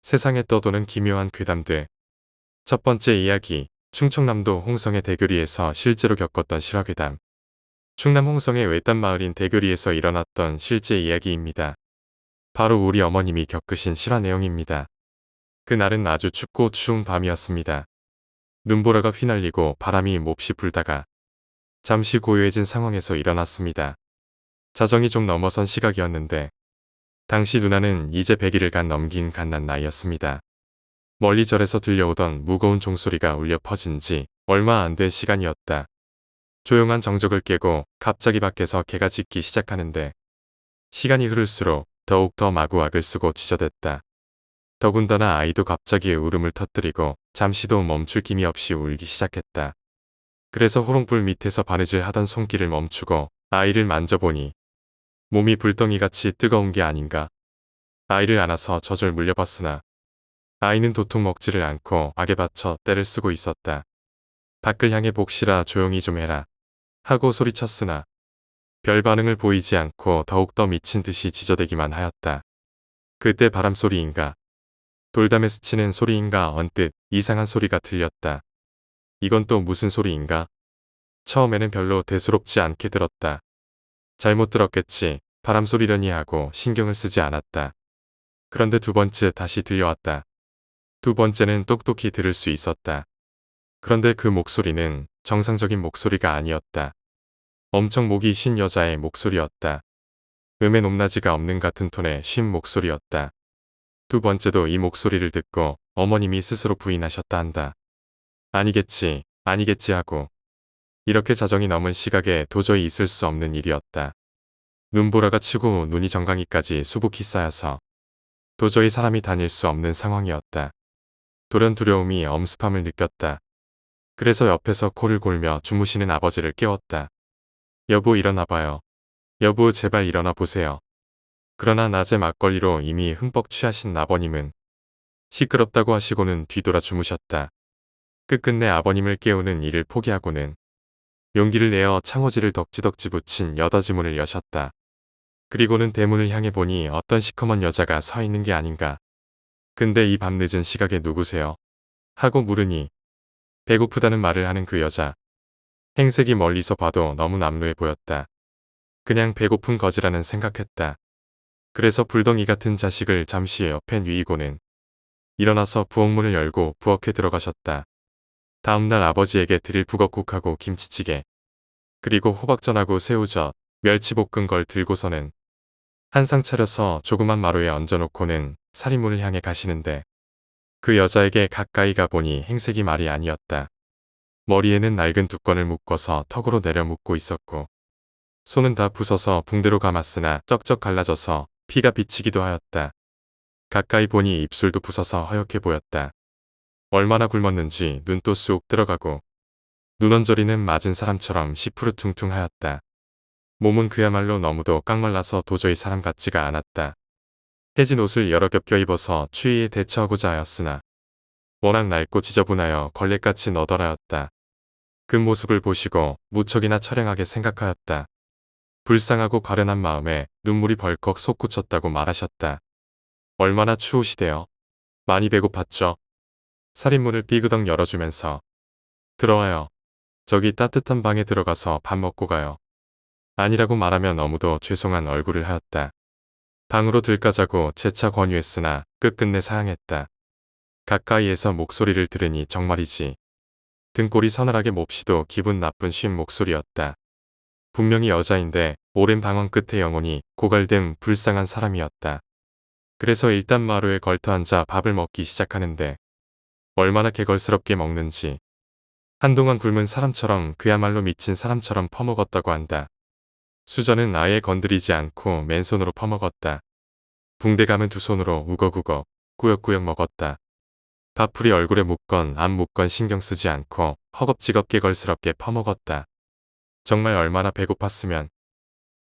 세상에 떠도는 기묘한 괴담들. 첫 번째 이야기, 충청남도 홍성의 대교리에서 실제로 겪었던 실화괴담. 충남 홍성의 외딴 마을인 대교리에서 일어났던 실제 이야기입니다. 바로 우리 어머님이 겪으신 실화 내용입니다. 그날은 아주 춥고 추운 밤이었습니다. 눈보라가 휘날리고 바람이 몹시 불다가 잠시 고요해진 상황에서 일어났습니다. 자정이 좀 넘어선 시각이었는데 당시 누나는 이제 100일을 넘긴 갓난 나이였습니다. 멀리 절에서 들려오던 무거운 종소리가 울려 퍼진 지 얼마 안 된 시간이었다. 조용한 정적을 깨고 갑자기 밖에서 개가 짖기 시작하는데 시간이 흐를수록 더욱더 마구악을 쓰고 지저댔다. 더군다나 아이도 갑자기 울음을 터뜨리고 잠시도 멈출 김이 없이 울기 시작했다. 그래서 호롱불 밑에서 바느질 하던 손길을 멈추고 아이를 만져보니 몸이 불덩이같이 뜨거운 게 아닌가. 아이를 안아서 젖을 물려봤으나 아이는 도통 먹지를 않고 악에 받쳐 떼를 쓰고 있었다. 밖을 향해 복시라 조용히 좀 해라 하고 소리쳤으나 별 반응을 보이지 않고 더욱더 미친 듯이 지저대기만 하였다. 그때 바람소리인가 돌담에 스치는 소리인가 언뜻 이상한 소리가 들렸다. 이건 또 무슨 소리인가? 처음에는 별로 대수롭지 않게 들었다. 잘못 들었겠지 바람소리려니 하고 신경을 쓰지 않았다. 그런데 두 번째 다시 들려왔다. 두 번째는 똑똑히 들을 수 있었다. 그런데 그 목소리는 정상적인 목소리가 아니었다. 엄청 목이 쉰 여자의 목소리였다. 음의 높낮이가 없는 같은 톤의 쉰 목소리였다. 두 번째도 이 목소리를 듣고 어머님이 스스로 부인하셨다 한다. 아니겠지, 아니겠지 하고 이렇게 자정이 넘은 시각에 도저히 있을 수 없는 일이었다. 눈보라가 치고 눈이 정강이까지 수북히 쌓여서 도저히 사람이 다닐 수 없는 상황이었다. 돌연 두려움이 엄습함을 느꼈다. 그래서 옆에서 코를 골며 주무시는 아버지를 깨웠다. 여보 일어나봐요. 여보 제발 일어나 보세요. 그러나 낮에 막걸리로 이미 흠뻑 취하신 아버님은 시끄럽다고 하시고는 뒤돌아 주무셨다. 끝끝내 아버님을 깨우는 일을 포기하고는 용기를 내어 창호지를 덕지덕지 붙인 여닫이 문을 여셨다. 그리고는 대문을 향해 보니 어떤 시커먼 여자가 서 있는 게 아닌가. 근데 이 밤늦은 시각에 누구세요? 하고 물으니 배고프다는 말을 하는 그 여자. 행색이 멀리서 봐도 너무 남루해 보였다. 그냥 배고픈 거지라는 생각했다. 그래서 불덩이 같은 자식을 잠시 옆에 뉘이고는 일어나서 부엌문을 열고 부엌에 들어가셨다. 다음날 아버지에게 드릴 북엇국하고 김치찌개 그리고 호박전하고 새우젓, 멸치볶은 걸 들고서는 한 상 차려서 조그만 마루에 얹어놓고는 살인문을 향해 가시는데 그 여자에게 가까이 가보니 행색이 말이 아니었다. 머리에는 낡은 두건을 묶어서 턱으로 내려 묶고 있었고 손은 다 부서서 붕대로 감았으나 쩍쩍 갈라져서 피가 비치기도 하였다. 가까이 보니 입술도 부서서 허옇게 보였다. 얼마나 굶었는지 눈도 쑥 들어가고 눈언저리는 맞은 사람처럼 시푸르퉁퉁하였다. 몸은 그야말로 너무도 깡말라서 도저히 사람 같지가 않았다. 해진 옷을 여러 겹 껴입어서 추위에 대처하고자 하였으나 워낙 낡고 지저분하여 걸레같이 너덜하였다. 그 모습을 보시고 무척이나 처량하게 생각하였다. 불쌍하고 가련한 마음에 눈물이 벌컥 솟구쳤다고 말하셨다. 얼마나 추우시대요. 많이 배고팠죠? 살인문을 삐그덕 열어주면서 들어와요. 저기 따뜻한 방에 들어가서 밥 먹고 가요. 아니라고 말하며 너무도 죄송한 얼굴을 하였다. 방으로 들어가자고 재차 권유했으나 끝끝내 사양했다. 가까이에서 목소리를 들으니 정말이지. 등골이 서늘하게 몹시도 기분 나쁜 쉰 목소리였다. 분명히 여자인데 오랜 방황 끝에 영혼이 고갈된 불쌍한 사람이었다. 그래서 일단 마루에 걸터앉아 밥을 먹기 시작하는데 얼마나 개걸스럽게 먹는지 한동안 굶은 사람처럼 그야말로 미친 사람처럼 퍼먹었다고 한다. 수저는 아예 건드리지 않고 맨손으로 퍼먹었다. 붕대 감은 두 손으로 우걱우걱 꾸역꾸역 먹었다. 밥풀이 얼굴에 묻건 안 묻건 신경 쓰지 않고 허겁지겁 개걸스럽게 퍼먹었다. 정말 얼마나 배고팠으면.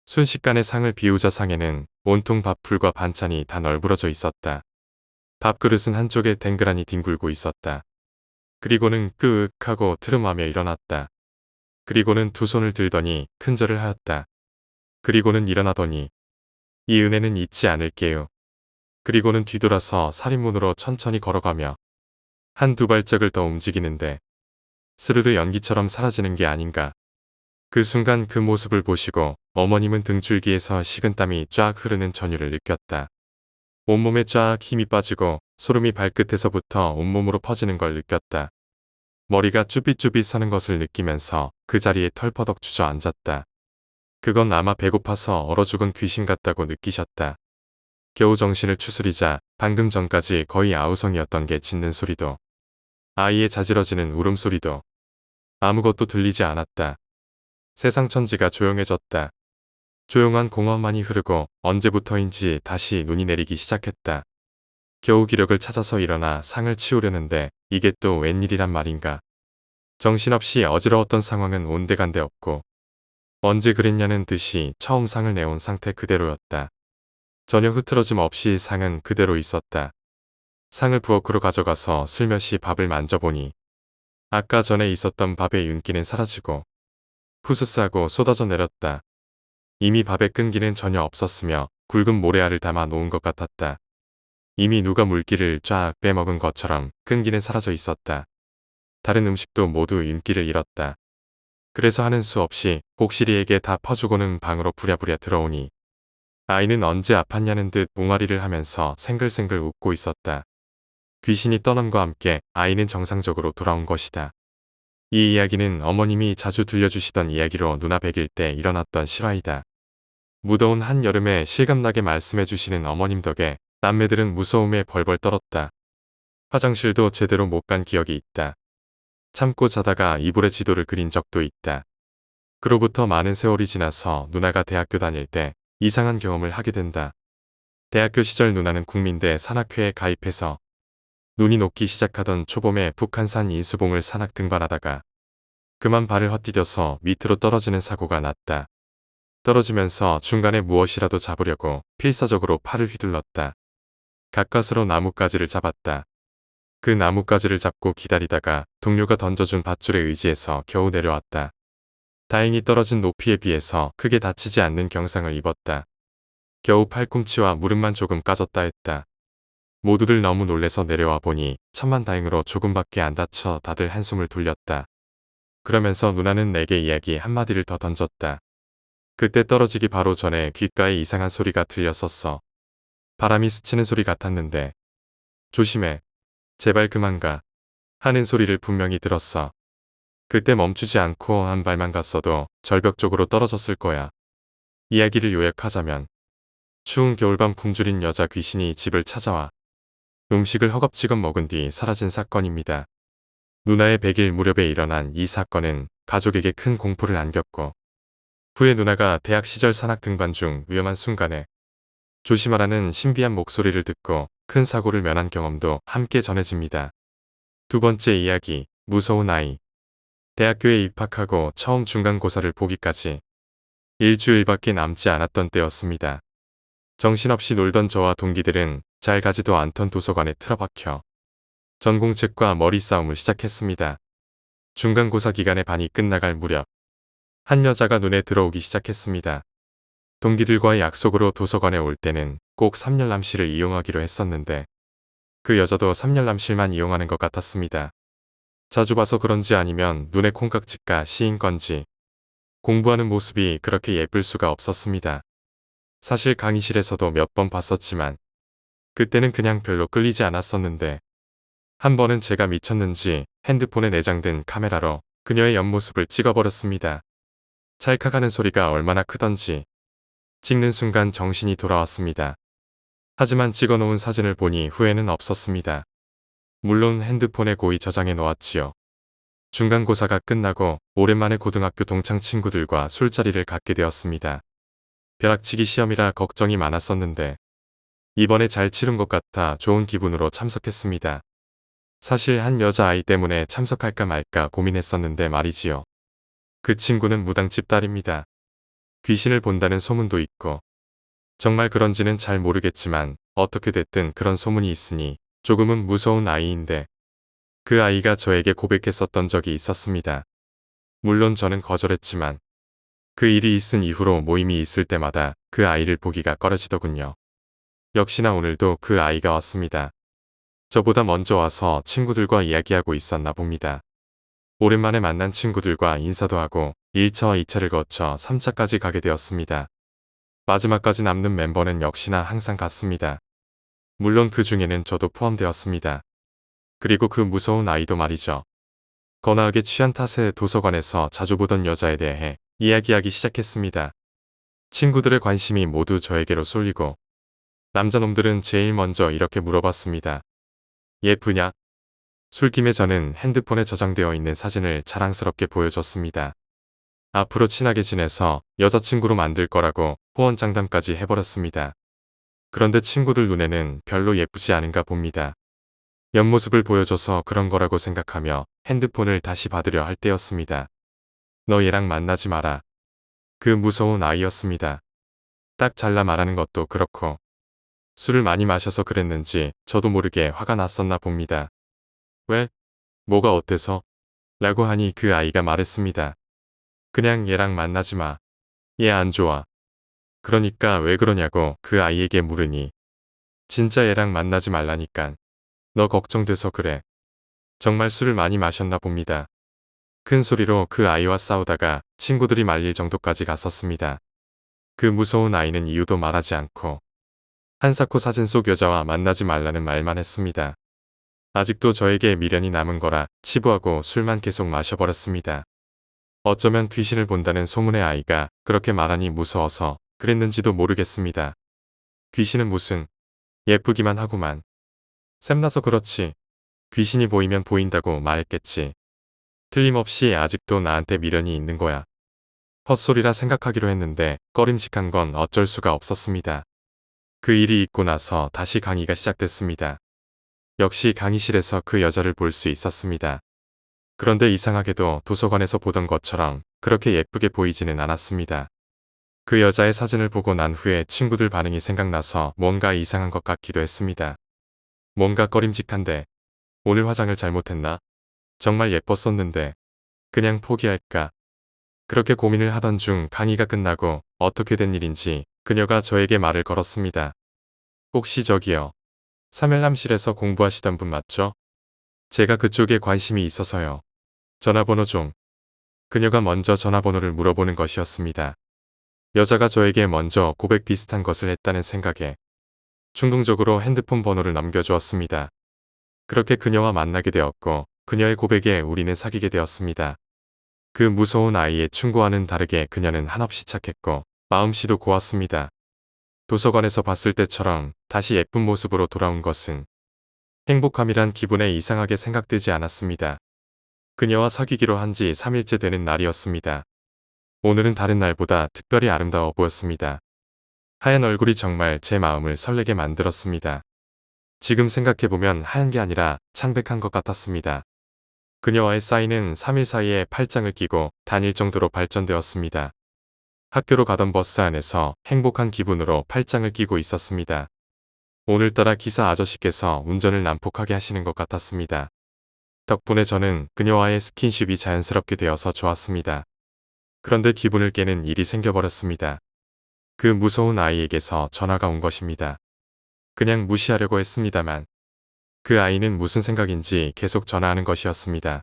순식간에 상을 비우자 상에는 온통 밥풀과 반찬이 다 널브러져 있었다. 밥그릇은 한쪽에 댕그라니 뒹굴고 있었다. 그리고는 끄윽 하고 트름하며 일어났다. 그리고는 두 손을 들더니 큰절을 하였다. 그리고는 일어나더니 이 은혜는 잊지 않을게요. 그리고는 뒤돌아서 살인문으로 천천히 걸어가며 한두 발짝을 더 움직이는데 스르르 연기처럼 사라지는 게 아닌가. 그 순간 그 모습을 보시고 어머님은 등줄기에서 식은땀이 쫙 흐르는 전율을 느꼈다. 온몸에 쫙 힘이 빠지고 소름이 발끝에서부터 온몸으로 퍼지는 걸 느꼈다. 머리가 쭈삣쭈삣 서는 것을 느끼면서 그 자리에 털퍼덕 주저앉았다. 그건 아마 배고파서 얼어 죽은 귀신 같다고 느끼셨다. 겨우 정신을 추스리자 방금 전까지 거의 아우성이었던 게 짖는 소리도 아이의 자지러지는 울음소리도 아무것도 들리지 않았다. 세상 천지가 조용해졌다. 조용한 공원만이 흐르고 언제부터인지 다시 눈이 내리기 시작했다. 겨우 기력을 찾아서 일어나 상을 치우려는데 이게 또 웬일이란 말인가. 정신없이 어지러웠던 상황은 온데간데 없고 언제 그랬냐는 듯이 처음 상을 내온 상태 그대로였다. 전혀 흐트러짐 없이 상은 그대로 있었다. 상을 부엌으로 가져가서 슬며시 밥을 만져보니 아까 전에 있었던 밥의 윤기는 사라지고 푸스스하고 쏟아져 내렸다. 이미 밥의 끈기는 전혀 없었으며 굵은 모래알을 담아 놓은 것 같았다. 이미 누가 물기를 쫙 빼먹은 것처럼 끈기는 사라져 있었다. 다른 음식도 모두 윤기를 잃었다. 그래서 하는 수 없이 복실이에게 다 퍼주고는 방으로 부랴부랴 들어오니 아이는 언제 아팠냐는 듯 옹알이를 하면서 생글생글 웃고 있었다. 귀신이 떠남과 함께 아이는 정상적으로 돌아온 것이다. 이 이야기는 어머님이 자주 들려주시던 이야기로 누나백일 때 일어났던 실화이다. 무더운 한여름에 실감나게 말씀해주시는 어머님 덕에 남매들은 무서움에 벌벌 떨었다. 화장실도 제대로 못 간 기억이 있다. 참고 자다가 이불에 지도를 그린 적도 있다. 그로부터 많은 세월이 지나서 누나가 대학교 다닐 때 이상한 경험을 하게 된다. 대학교 시절 누나는 국민대 산악회에 가입해서 눈이 녹기 시작하던 초봄에 북한산 인수봉을 산악 등반하다가 그만 발을 헛디뎌서 밑으로 떨어지는 사고가 났다. 떨어지면서 중간에 무엇이라도 잡으려고 필사적으로 팔을 휘둘렀다. 가까스로 나뭇가지를 잡았다. 그 나뭇가지를 잡고 기다리다가 동료가 던져준 밧줄에 의지해서 겨우 내려왔다. 다행히 떨어진 높이에 비해서 크게 다치지 않는 경상을 입었다. 겨우 팔꿈치와 무릎만 조금 까졌다 했다. 모두들 너무 놀래서 내려와 보니 천만다행으로 조금밖에 안 다쳐 다들 한숨을 돌렸다. 그러면서 누나는 내게 이야기 한마디를 더 던졌다. 그때 떨어지기 바로 전에 귓가에 이상한 소리가 들렸었어. 바람이 스치는 소리 같았는데 조심해. 제발 그만 가. 하는 소리를 분명히 들었어. 그때 멈추지 않고 한 발만 갔어도 절벽 쪽으로 떨어졌을 거야. 이야기를 요약하자면 추운 겨울밤 굶주린 여자 귀신이 집을 찾아와 음식을 허겁지겁 먹은 뒤 사라진 사건입니다. 누나의 100일 무렵에 일어난 이 사건은 가족에게 큰 공포를 안겼고 후에 누나가 대학 시절 산악 등반 중 위험한 순간에 조심하라는 신비한 목소리를 듣고 큰 사고를 면한 경험도 함께 전해집니다. 두 번째 이야기, 무서운 아이. 대학교에 입학하고 처음 중간고사를 보기까지 일주일밖에 남지 않았던 때였습니다. 정신없이 놀던 저와 동기들은 잘 가지도 않던 도서관에 틀어박혀 전공책과 머리싸움을 시작했습니다. 중간고사 기간의 반이 끝나갈 무렵 한 여자가 눈에 들어오기 시작했습니다. 동기들과의 약속으로 도서관에 올 때는 꼭 삼열남실을 이용하기로 했었는데 그 여자도 삼열남실만 이용하는 것 같았습니다. 자주 봐서 그런지 아니면 눈에 콩깍지가 씌인 건지 공부하는 모습이 그렇게 예쁠 수가 없었습니다. 사실 강의실에서도 몇 번 봤었지만 그때는 그냥 별로 끌리지 않았었는데 한 번은 제가 미쳤는지 핸드폰에 내장된 카메라로 그녀의 옆모습을 찍어버렸습니다. 찰칵하는 소리가 얼마나 크던지 찍는 순간 정신이 돌아왔습니다. 하지만 찍어놓은 사진을 보니 후회는 없었습니다. 물론 핸드폰에 고이 저장해 놓았지요. 중간고사가 끝나고 오랜만에 고등학교 동창 친구들과 술자리를 갖게 되었습니다. 벼락치기 시험이라 걱정이 많았었는데 이번에 잘 치른 것 같아 좋은 기분으로 참석했습니다. 사실 한 여자아이 때문에 참석할까 말까 고민했었는데 말이지요. 그 친구는 무당집 딸입니다. 귀신을 본다는 소문도 있고 정말 그런지는 잘 모르겠지만 어떻게 됐든 그런 소문이 있으니 조금은 무서운 아이인데 그 아이가 저에게 고백했었던 적이 있었습니다. 물론 저는 거절했지만 그 일이 있은 이후로 모임이 있을 때마다 그 아이를 보기가 꺼려지더군요. 역시나 오늘도 그 아이가 왔습니다. 저보다 먼저 와서 친구들과 이야기하고 있었나 봅니다. 오랜만에 만난 친구들과 인사도 하고 1차와 2차를 거쳐 3차까지 가게 되었습니다. 마지막까지 남는 멤버는 역시나 항상 같습니다. 물론 그 중에는 저도 포함되었습니다. 그리고 그 무서운 아이도 말이죠. 거나하게 취한 탓에 도서관에서 자주 보던 여자에 대해 이야기하기 시작했습니다. 친구들의 관심이 모두 저에게로 쏠리고 남자놈들은 제일 먼저 이렇게 물어봤습니다. 예쁘냐? 술김에 저는 핸드폰에 저장되어 있는 사진을 자랑스럽게 보여줬습니다. 앞으로 친하게 지내서 여자친구로 만들 거라고 호언장담까지 해버렸습니다. 그런데 친구들 눈에는 별로 예쁘지 않은가 봅니다. 옆모습을 보여줘서 그런 거라고 생각하며 핸드폰을 다시 받으려 할 때였습니다. 너 얘랑 만나지 마라. 그 무서운 아이였습니다. 딱 잘라 말하는 것도 그렇고 술을 많이 마셔서 그랬는지 저도 모르게 화가 났었나 봅니다. 왜? 뭐가 어때서? 라고 하니 그 아이가 말했습니다. 그냥 얘랑 만나지 마. 얘 안 좋아. 그러니까 왜 그러냐고 그 아이에게 물으니 진짜 얘랑 만나지 말라니깐. 너 걱정돼서 그래. 정말 술을 많이 마셨나 봅니다. 큰 소리로 그 아이와 싸우다가 친구들이 말릴 정도까지 갔었습니다. 그 무서운 아이는 이유도 말하지 않고 한사코 사진 속 여자와 만나지 말라는 말만 했습니다. 아직도 저에게 미련이 남은 거라 치부하고 술만 계속 마셔버렸습니다. 어쩌면 귀신을 본다는 소문의 아이가 그렇게 말하니 무서워서 그랬는지도 모르겠습니다. 귀신은 무슨 예쁘기만 하구만. 샘나서 그렇지. 귀신이 보이면 보인다고 말했겠지. 틀림없이 아직도 나한테 미련이 있는 거야. 헛소리라 생각하기로 했는데 꺼림칙한 건 어쩔 수가 없었습니다. 그 일이 있고 나서 다시 강의가 시작됐습니다. 역시 강의실에서 그 여자를 볼 수 있었습니다. 그런데 이상하게도 도서관에서 보던 것처럼 그렇게 예쁘게 보이지는 않았습니다. 그 여자의 사진을 보고 난 후에 친구들 반응이 생각나서 뭔가 이상한 것 같기도 했습니다. 뭔가 꺼림칙한데 오늘 화장을 잘못했나? 정말 예뻤었는데 그냥 포기할까? 그렇게 고민을 하던 중 강의가 끝나고 어떻게 된 일인지 그녀가 저에게 말을 걸었습니다. 혹시 저기요. 삼열남실에서 공부하시던 분 맞죠? 제가 그쪽에 관심이 있어서요. 전화번호 좀. 그녀가 먼저 전화번호를 물어보는 것이었습니다. 여자가 저에게 먼저 고백 비슷한 것을 했다는 생각에 충동적으로 핸드폰 번호를 넘겨주었습니다. 그렇게 그녀와 만나게 되었고 그녀의 고백에 우리는 사귀게 되었습니다. 그 무서운 아이의 충고와는 다르게 그녀는 한없이 착했고 마음씨도 고왔습니다. 도서관에서 봤을 때처럼 다시 예쁜 모습으로 돌아온 것은 행복함이란 기분에 이상하게 생각되지 않았습니다. 그녀와 사귀기로 한 지 3일째 되는 날이었습니다. 오늘은 다른 날보다 특별히 아름다워 보였습니다. 하얀 얼굴이 정말 제 마음을 설레게 만들었습니다. 지금 생각해보면 하얀 게 아니라 창백한 것 같았습니다. 그녀와의 사이는 3일 사이에 팔짱을 끼고 다닐 정도로 발전되었습니다. 학교로 가던 버스 안에서 행복한 기분으로 팔짱을 끼고 있었습니다. 오늘따라 기사 아저씨께서 운전을 난폭하게 하시는 것 같았습니다. 덕분에 저는 그녀와의 스킨십이 자연스럽게 되어서 좋았습니다. 그런데 기분을 깨는 일이 생겨버렸습니다. 그 무서운 아이에게서 전화가 온 것입니다. 그냥 무시하려고 했습니다만 그 아이는 무슨 생각인지 계속 전화하는 것이었습니다.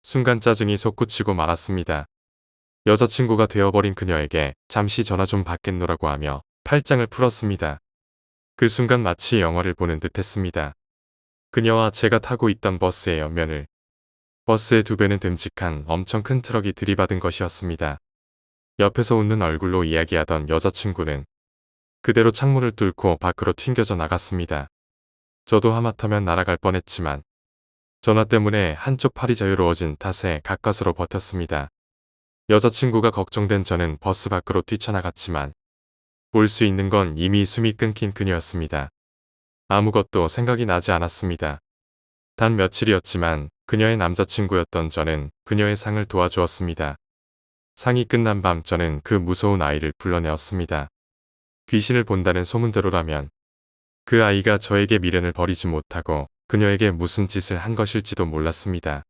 순간 짜증이 솟구치고 말았습니다. 여자친구가 되어버린 그녀에게 잠시 전화 좀 받겠노라고 하며 팔짱을 풀었습니다. 그 순간 마치 영화를 보는 듯 했습니다. 그녀와 제가 타고 있던 버스의 옆면을 버스의 두 배는 듬직한 엄청 큰 트럭이 들이받은 것이었습니다. 옆에서 웃는 얼굴로 이야기하던 여자친구는 그대로 창문을 뚫고 밖으로 튕겨져 나갔습니다. 저도 하마터면 날아갈 뻔했지만 전화 때문에 한쪽 팔이 자유로워진 탓에 가까스로 버텼습니다. 여자친구가 걱정된 저는 버스 밖으로 뛰쳐나갔지만 볼 수 있는 건 이미 숨이 끊긴 그녀였습니다. 아무것도 생각이 나지 않았습니다. 단 며칠이었지만 그녀의 남자친구였던 저는 그녀의 상을 도와주었습니다. 상이 끝난 밤 저는 그 무서운 아이를 불러내었습니다. 귀신을 본다는 소문대로라면 그 아이가 저에게 미련을 버리지 못하고 그녀에게 무슨 짓을 한 것일지도 몰랐습니다.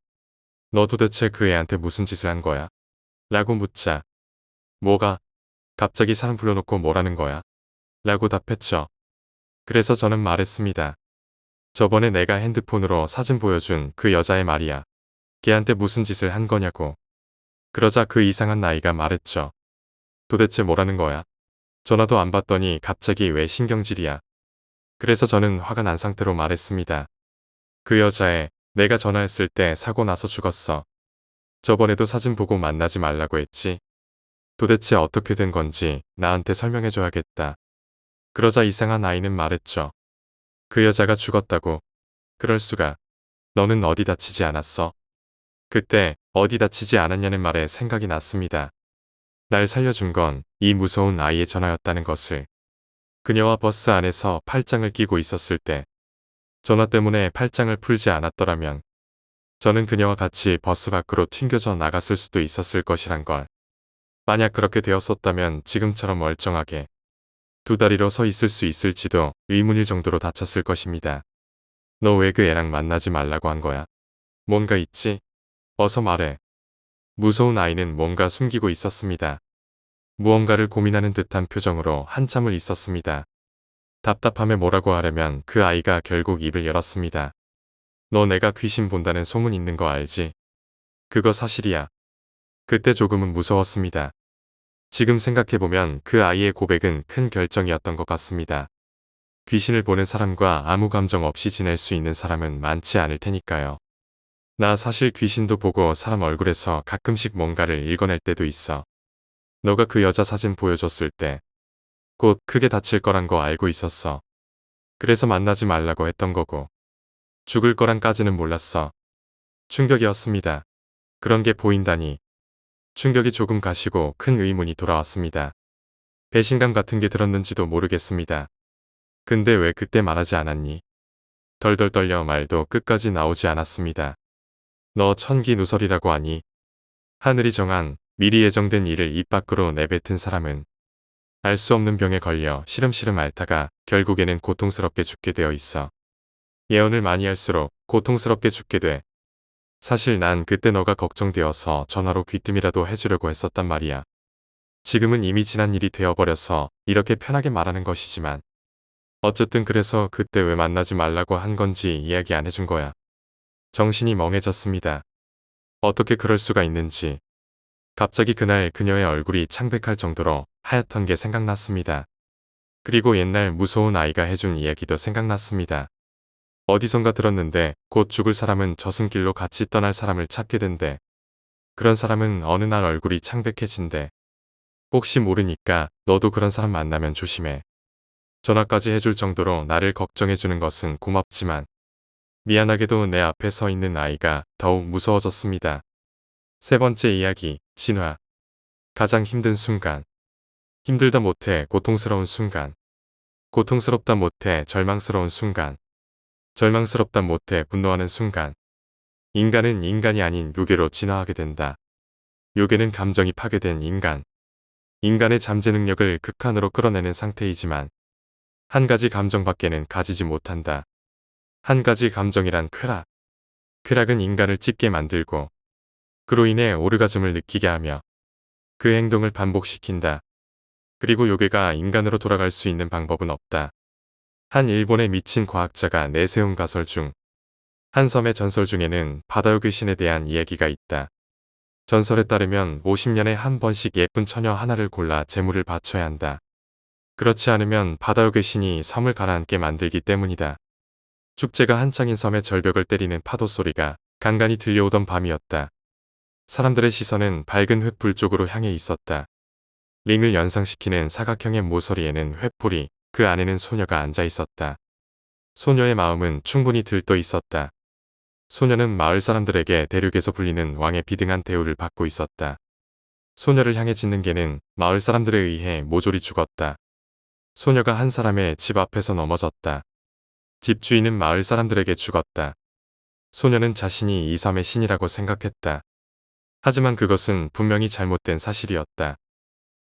너 도대체 그 애한테 무슨 짓을 한 거야? 라고 묻자 뭐가? 갑자기 사람 불러놓고 뭐라는 거야? 라고 답했죠. 그래서 저는 말했습니다. 저번에 내가 핸드폰으로 사진 보여준 그 여자의 말이야. 걔한테 무슨 짓을 한 거냐고. 그러자 그 이상한 나이가 말했죠. 도대체 뭐라는 거야? 전화도 안 받더니 갑자기 왜 신경질이야? 그래서 저는 화가 난 상태로 말했습니다. 그 여자애, 내가 전화했을 때 사고 나서 죽었어. 저번에도 사진 보고 만나지 말라고 했지. 도대체 어떻게 된 건지 나한테 설명해줘야겠다. 그러자 이상한 아이는 말했죠. 그 여자가 죽었다고. 그럴 수가. 너는 어디 다치지 않았어? 그때 어디 다치지 않았냐는 말에 생각이 났습니다. 날 살려준 건 이 무서운 아이의 전화였다는 것을. 그녀와 버스 안에서 팔짱을 끼고 있었을 때 전화 때문에 팔짱을 풀지 않았더라면 저는 그녀와 같이 버스 밖으로 튕겨져 나갔을 수도 있었을 것이란 걸. 만약 그렇게 되었었다면 지금처럼 멀쩡하게 두 다리로 서 있을 수 있을지도 의문일 정도로 다쳤을 것입니다. 너 왜 그 애랑 만나지 말라고 한 거야? 뭔가 있지? 어서 말해. 무서운 아이는 뭔가 숨기고 있었습니다. 무언가를 고민하는 듯한 표정으로 한참을 있었습니다. 답답함에 뭐라고 하려면 그 아이가 결국 입을 열었습니다. 너 내가 귀신 본다는 소문 있는 거 알지? 그거 사실이야. 그때 조금은 무서웠습니다. 지금 생각해보면 그 아이의 고백은 큰 결정이었던 것 같습니다. 귀신을 보는 사람과 아무 감정 없이 지낼 수 있는 사람은 많지 않을 테니까요. 나 사실 귀신도 보고 사람 얼굴에서 가끔씩 뭔가를 읽어낼 때도 있어. 너가 그 여자 사진 보여줬을 때 곧 크게 다칠 거란 거 알고 있었어. 그래서 만나지 말라고 했던 거고. 죽을 거란까지는 몰랐어. 충격이었습니다. 그런 게 보인다니. 충격이 조금 가시고 큰 의문이 돌아왔습니다. 배신감 같은 게 들었는지도 모르겠습니다. 근데 왜 그때 말하지 않았니? 덜덜 떨려 말도 끝까지 나오지 않았습니다. 너 천기누설이라고 하니? 하늘이 정한 미리 예정된 일을 입 밖으로 내뱉은 사람은 알 수 없는 병에 걸려 시름시름 앓다가 결국에는 고통스럽게 죽게 되어 있어. 예언을 많이 할수록 고통스럽게 죽게 돼. 사실 난 그때 너가 걱정되어서 전화로 귀뜸이라도 해주려고 했었단 말이야. 지금은 이미 지난 일이 되어버려서 이렇게 편하게 말하는 것이지만 어쨌든 그래서 그때 왜 만나지 말라고 한 건지 이야기 안 해준 거야. 정신이 멍해졌습니다. 어떻게 그럴 수가 있는지. 갑자기 그날 그녀의 얼굴이 창백할 정도로 하얗던 게 생각났습니다. 그리고 옛날 무서운 아이가 해준 이야기도 생각났습니다. 어디선가 들었는데 곧 죽을 사람은 저승길로 같이 떠날 사람을 찾게 된대. 그런 사람은 어느 날 얼굴이 창백해진대. 혹시 모르니까 너도 그런 사람 만나면 조심해. 전화까지 해줄 정도로 나를 걱정해주는 것은 고맙지만 미안하게도 내 앞에 서 있는 아이가 더욱 무서워졌습니다. 세 번째 이야기, 진화. 가장 힘든 순간. 힘들다 못해 고통스러운 순간. 고통스럽다 못해 절망스러운 순간. 절망스럽다 못해 분노하는 순간. 인간은 인간이 아닌 요괴로 진화하게 된다. 요괴는 감정이 파괴된 인간. 인간의 잠재 능력을 극한으로 끌어내는 상태이지만 한 가지 감정밖에는 가지지 못한다. 한 가지 감정이란 쾌락. 쾌락은 인간을 찢게 만들고 그로 인해 오르가즘을 느끼게 하며 그 행동을 반복시킨다. 그리고 요괴가 인간으로 돌아갈 수 있는 방법은 없다. 한 일본의 미친 과학자가 내세운 가설 중 한 섬의 전설 중에는 바다요괴 신에 대한 이야기가 있다. 전설에 따르면 50년에 한 번씩 예쁜 처녀 하나를 골라 제물을 바쳐야 한다. 그렇지 않으면 바다요괴 신이 섬을 가라앉게 만들기 때문이다. 축제가 한창인 섬의 절벽을 때리는 파도 소리가 간간히 들려오던 밤이었다. 사람들의 시선은 밝은 횃불 쪽으로 향해 있었다. 링을 연상시키는 사각형의 모서리에는 횃불이, 그 안에는 소녀가 앉아 있었다. 소녀의 마음은 충분히 들떠 있었다. 소녀는 마을 사람들에게 대륙에서 불리는 왕의 비등한 대우를 받고 있었다. 소녀를 향해 짖는 개는 마을 사람들에 의해 모조리 죽었다. 소녀가 한 사람의 집 앞에서 넘어졌다. 집주인은 마을 사람들에게 죽었다. 소녀는 자신이 이 섬의 신이라고 생각했다. 하지만 그것은 분명히 잘못된 사실이었다.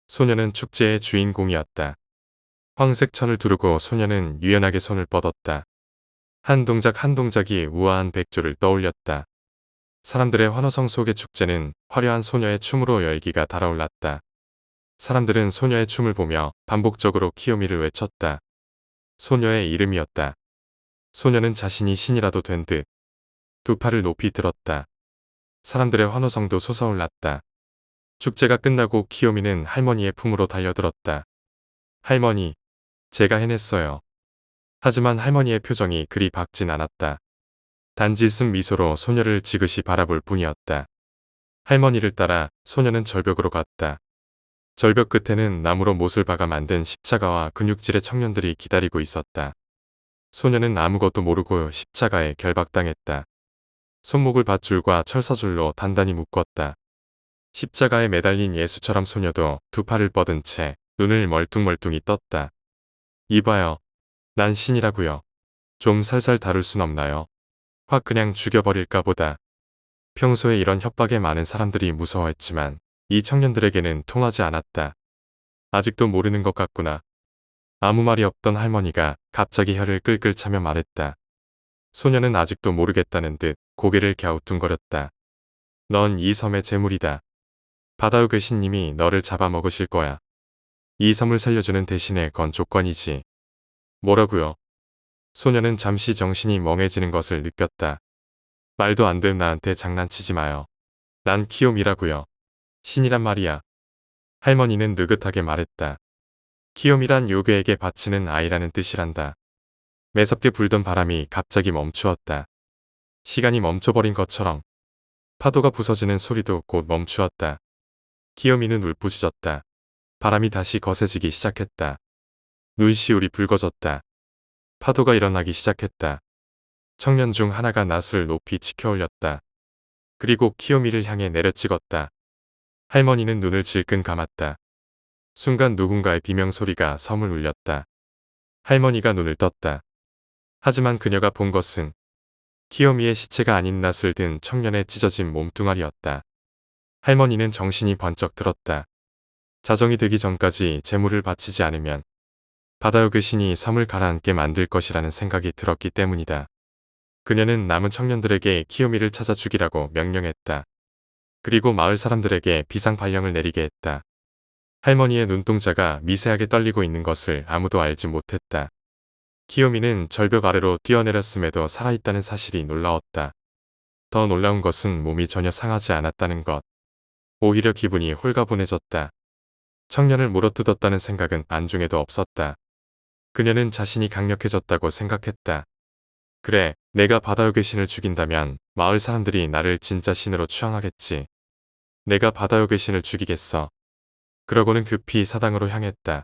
소녀는 축제의 주인공이었다. 황색 천을 두르고 소녀는 유연하게 손을 뻗었다. 한 동작 한 동작이 우아한 백조를 떠올렸다. 사람들의 환호성 속의 축제는 화려한 소녀의 춤으로 열기가 달아올랐다. 사람들은 소녀의 춤을 보며 반복적으로 키요미를 외쳤다. 소녀의 이름이었다. 소녀는 자신이 신이라도 된 듯 두 팔을 높이 들었다. 사람들의 환호성도 솟아올랐다. 축제가 끝나고 키요미는 할머니의 품으로 달려들었다. 할머니, 제가 해냈어요. 하지만 할머니의 표정이 그리 밝진 않았다. 단지 쓴 미소로 소녀를 지그시 바라볼 뿐이었다. 할머니를 따라 소녀는 절벽으로 갔다. 절벽 끝에는 나무로 못을 박아 만든 십자가와 근육질의 청년들이 기다리고 있었다. 소녀는 아무것도 모르고 십자가에 결박당했다. 손목을 밧줄과 철사줄로 단단히 묶었다. 십자가에 매달린 예수처럼 소녀도 두 팔을 뻗은 채 눈을 멀뚱멀뚱히 떴다. 이봐요. 난 신이라고요. 좀 살살 다룰 순 없나요? 확 그냥 죽여버릴까 보다. 평소에 이런 협박에 많은 사람들이 무서워했지만 이 청년들에게는 통하지 않았다. 아직도 모르는 것 같구나. 아무 말이 없던 할머니가 갑자기 혀를 끌끌 차며 말했다. 소녀는 아직도 모르겠다는 듯 고개를 갸우뚱거렸다. 넌 이 섬의 재물이다. 바다의 괴신님이 너를 잡아먹으실 거야. 이 섬을 살려주는 대신에 건 조건이지. 뭐라고요? 소녀는 잠시 정신이 멍해지는 것을 느꼈다. 말도 안 돼 나한테 장난치지 마요. 난 키요미라고요. 신이란 말이야. 할머니는 느긋하게 말했다. 키요미란 요괴에게 바치는 아이라는 뜻이란다. 매섭게 불던 바람이 갑자기 멈추었다. 시간이 멈춰버린 것처럼 파도가 부서지는 소리도 곧 멈추었다. 키요미는 울부짖었다. 바람이 다시 거세지기 시작했다. 눈시울이 붉어졌다. 파도가 일어나기 시작했다. 청년 중 하나가 낫을 높이 치켜 올렸다. 그리고 키요미를 향해 내려찍었다. 할머니는 눈을 질끈 감았다. 순간 누군가의 비명소리가 섬을 울렸다. 할머니가 눈을 떴다. 하지만 그녀가 본 것은 키요미의 시체가 아닌 낫을 든 청년의 찢어진 몸뚱아리였다. 할머니는 정신이 번쩍 들었다. 자정이 되기 전까지 재물을 바치지 않으면 바다의 귀신이 섬을 가라앉게 만들 것이라는 생각이 들었기 때문이다. 그녀는 남은 청년들에게 키요미를 찾아 죽이라고 명령했다. 그리고 마을 사람들에게 비상발령을 내리게 했다. 할머니의 눈동자가 미세하게 떨리고 있는 것을 아무도 알지 못했다. 키요미는 절벽 아래로 뛰어내렸음에도 살아있다는 사실이 놀라웠다. 더 놀라운 것은 몸이 전혀 상하지 않았다는 것. 오히려 기분이 홀가분해졌다. 청년을 물어뜯었다는 생각은 안중에도 없었다. 그녀는 자신이 강력해졌다고 생각했다. 그래, 내가 바다의 귀신을 죽인다면 마을 사람들이 나를 진짜 신으로 추앙하겠지. 내가 바다의 귀신을 죽이겠어. 그러고는 급히 사당으로 향했다.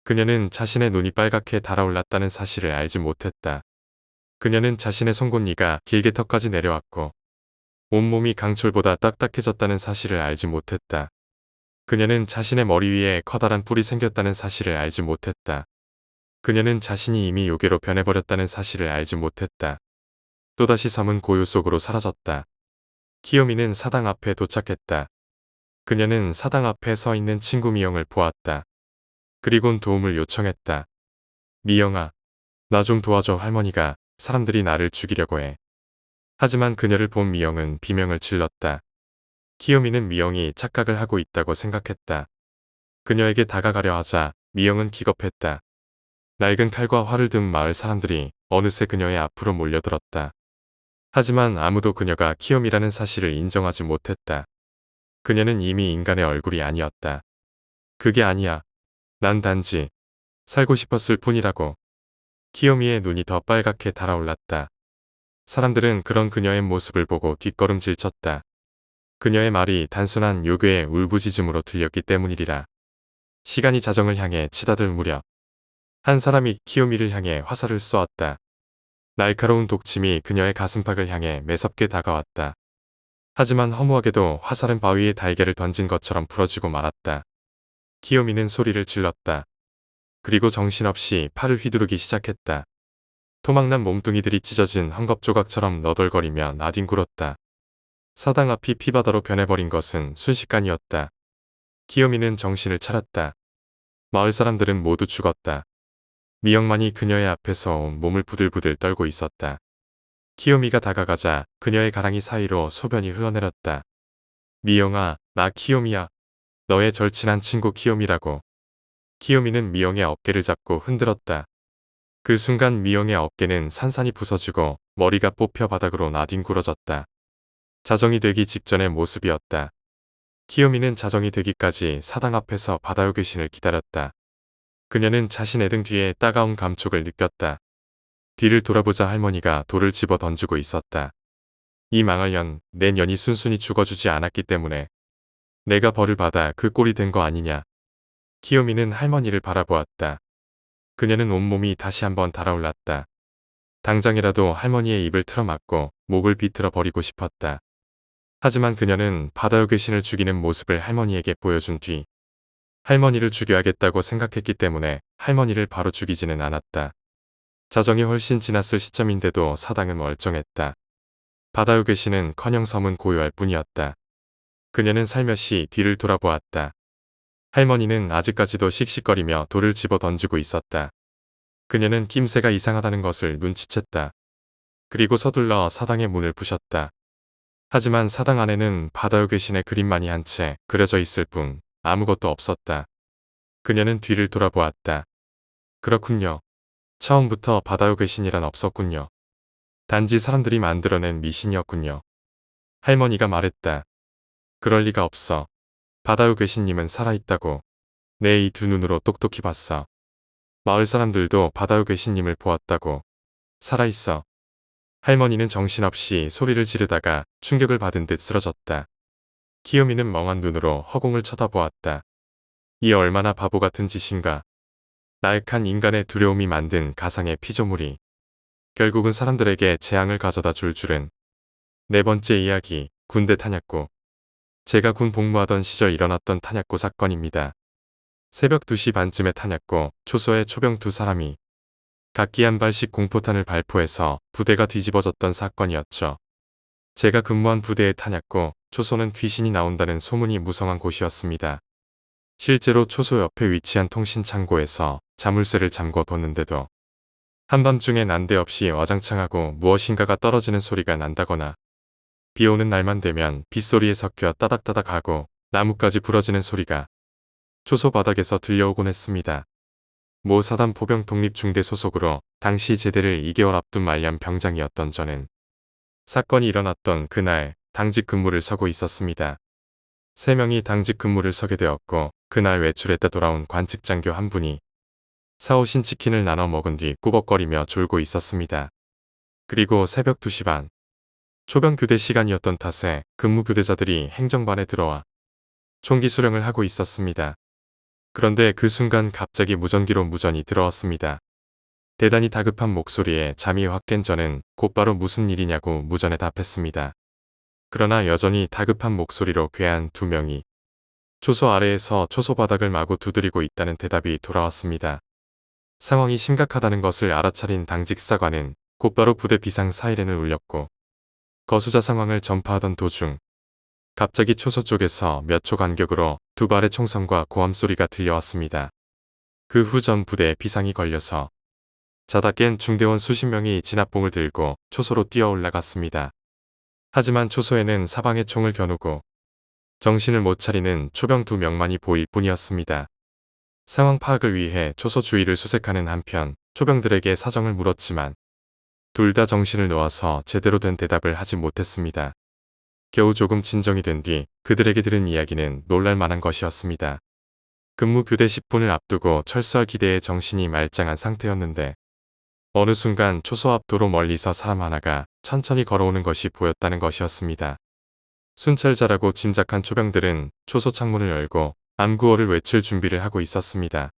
그녀는 자신의 눈이 빨갛게 달아올랐다는 사실을 알지 못했다. 그녀는 자신의 송곳니가 길게 턱까지 내려왔고 온몸이 강철보다 딱딱해졌다는 사실을 알지 못했다. 그녀는 자신의 머리 위에 커다란 뿔이 생겼다는 사실을 알지 못했다. 그녀는 자신이 이미 요괴로 변해버렸다는 사실을 알지 못했다. 또다시 섬은 고요 속으로 사라졌다. 키요미는 사당 앞에 도착했다. 그녀는 사당 앞에 서 있는 친구 미영을 보았다. 그리곤 도움을 요청했다. 미영아, 나 좀 도와줘. 할머니가 사람들이 나를 죽이려고 해. 하지만 그녀를 본 미영은 비명을 질렀다. 키요미는 미영이 착각을 하고 있다고 생각했다. 그녀에게 다가가려 하자 미영은 기겁했다. 낡은 칼과 활을 든 마을 사람들이 어느새 그녀의 앞으로 몰려들었다. 하지만 아무도 그녀가 키요미라는 사실을 인정하지 못했다. 그녀는 이미 인간의 얼굴이 아니었다. 그게 아니야. 난 단지 살고 싶었을 뿐이라고. 키요미의 눈이 더 빨갛게 달아올랐다. 사람들은 그런 그녀의 모습을 보고 뒷걸음질 쳤다. 그녀의 말이 단순한 요괴의 울부짖음으로 들렸기 때문이리라. 시간이 자정을 향해 치닫을 무렵 한 사람이 키요미를 향해 화살을 쏘았다. 날카로운 독침이 그녀의 가슴팍을 향해 매섭게 다가왔다. 하지만 허무하게도 화살은 바위에 달걀을 던진 것처럼 부러지고 말았다. 키요미는 소리를 질렀다. 그리고 정신없이 팔을 휘두르기 시작했다. 토막난 몸뚱이들이 찢어진 헝겊조각처럼 너덜거리며 나뒹굴었다. 사당 앞이 피바다로 변해버린 것은 순식간이었다. 키요미는 정신을 차렸다. 마을 사람들은 모두 죽었다. 미영만이 그녀의 앞에서 몸을 부들부들 떨고 있었다. 키요미가 다가가자 그녀의 가랑이 사이로 소변이 흘러내렸다. 미영아, 나 키요미야. 너의 절친한 친구 키요미라고. 키요미는 미영의 어깨를 잡고 흔들었다. 그 순간 미영의 어깨는 산산이 부서지고 머리가 뽑혀 바닥으로 나뒹굴어졌다. 자정이 되기 직전의 모습이었다. 키요미는 자정이 되기까지 사당 앞에서 바다의 귀신을 기다렸다. 그녀는 자신의 등 뒤에 따가운 감촉을 느꼈다. 뒤를 돌아보자 할머니가 돌을 집어 던지고 있었다. 이 망할 년, 내 년이 순순히 죽어주지 않았기 때문에 내가 벌을 받아 그 꼴이 된 거 아니냐. 키요미는 할머니를 바라보았다. 그녀는 온몸이 다시 한번 달아올랐다. 당장이라도 할머니의 입을 틀어막고 목을 비틀어 버리고 싶었다. 하지만 그녀는 바다의 귀신을 죽이는 모습을 할머니에게 보여준 뒤 할머니를 죽여야겠다고 생각했기 때문에 할머니를 바로 죽이지는 않았다. 자정이 훨씬 지났을 시점인데도 사당은 멀쩡했다. 바다의 귀신은 커녕 섬은 고요할 뿐이었다. 그녀는 살며시 뒤를 돌아보았다. 할머니는 아직까지도 씩씩거리며 돌을 집어 던지고 있었다. 그녀는 낌새가 이상하다는 것을 눈치챘다. 그리고 서둘러 사당의 문을 부셨다. 하지만 사당 안에는 바다의 귀신의 그림만이 한 채 그려져 있을 뿐 아무것도 없었다. 그녀는 뒤를 돌아보았다. 그렇군요. 처음부터 바다의 귀신이란 없었군요. 단지 사람들이 만들어낸 미신이었군요. 할머니가 말했다. 그럴 리가 없어. 바다의 귀신님은 살아있다고. 내 이 두 눈으로 똑똑히 봤어. 마을 사람들도 바다의 귀신님을 보았다고. 살아있어. 할머니는 정신없이 소리를 지르다가 충격을 받은 듯 쓰러졌다. 키요미는 멍한 눈으로 허공을 쳐다보았다. 이 얼마나 바보 같은 짓인가. 나약한 인간의 두려움이 만든 가상의 피조물이 결국은 사람들에게 재앙을 가져다 줄 줄은. 네 번째 이야기, 군대 탄약고. 제가 군 복무하던 시절 일어났던 탄약고 사건입니다. 새벽 2시 반쯤에 탄약고 초소의 초병 두 사람이 각기 한 발씩 공포탄을 발포해서 부대가 뒤집어졌던 사건이었죠. 제가 근무한 부대의 탄약고 초소는 귀신이 나온다는 소문이 무성한 곳이었습니다. 실제로 초소 옆에 위치한 통신창고에서 자물쇠를 잠궈뒀는데도 한밤중에 난데없이 와장창하고 무엇인가가 떨어지는 소리가 난다거나 비 오는 날만 되면 빗소리에 섞여 따닥따닥하고 나뭇가지 부러지는 소리가 초소 바닥에서 들려오곤 했습니다. 모 사단 포병 독립중대 소속으로 당시 제대를 2개월 앞둔 말년 병장이었던 저는 사건이 일어났던 그날 당직 근무를 서고 있었습니다. 3명이 당직 근무를 서게 되었고 그날 외출했다 돌아온 관측장교 한 분이 사오신 치킨을 나눠 먹은 뒤 꾸벅거리며 졸고 있었습니다. 그리고 새벽 2시 반 초병 교대 시간이었던 탓에 근무 교대자들이 행정반에 들어와 총기 수령을 하고 있었습니다. 그런데 그 순간 갑자기 무전기로 무전이 들어왔습니다. 대단히 다급한 목소리에 잠이 확 깬 저는 곧바로 무슨 일이냐고 무전에 답했습니다. 그러나 여전히 다급한 목소리로 괴한 2명이 초소 아래에서 초소 바닥을 마구 두드리고 있다는 대답이 돌아왔습니다. 상황이 심각하다는 것을 알아차린 당직사관은 곧바로 부대 비상 사이렌을 울렸고 거수자 상황을 전파하던 도중 갑자기 초소 쪽에서 몇 초 간격으로 2발의 총성과 고함 소리가 들려왔습니다. 그 후 전 부대에 비상이 걸려서 자다 깬 중대원 수십 명이 진압봉을 들고 초소로 뛰어 올라갔습니다. 하지만 초소에는 사방에 총을 겨누고 정신을 못 차리는 초병 2명만이 보일 뿐이었습니다. 상황 파악을 위해 초소 주위를 수색하는 한편 초병들에게 사정을 물었지만 둘 다 정신을 놓아서 제대로 된 대답을 하지 못했습니다. 겨우 조금 진정이 된 뒤 그들에게 들은 이야기는 놀랄만한 것이었습니다. 근무 교대 10분을 앞두고 철수할 기대에 정신이 말짱한 상태였는데 어느 순간 초소 앞 도로 멀리서 사람 하나가 천천히 걸어오는 것이 보였다는 것이었습니다. 순찰자라고 짐작한 초병들은 초소 창문을 열고 암구호를 외칠 준비를 하고 있었습니다.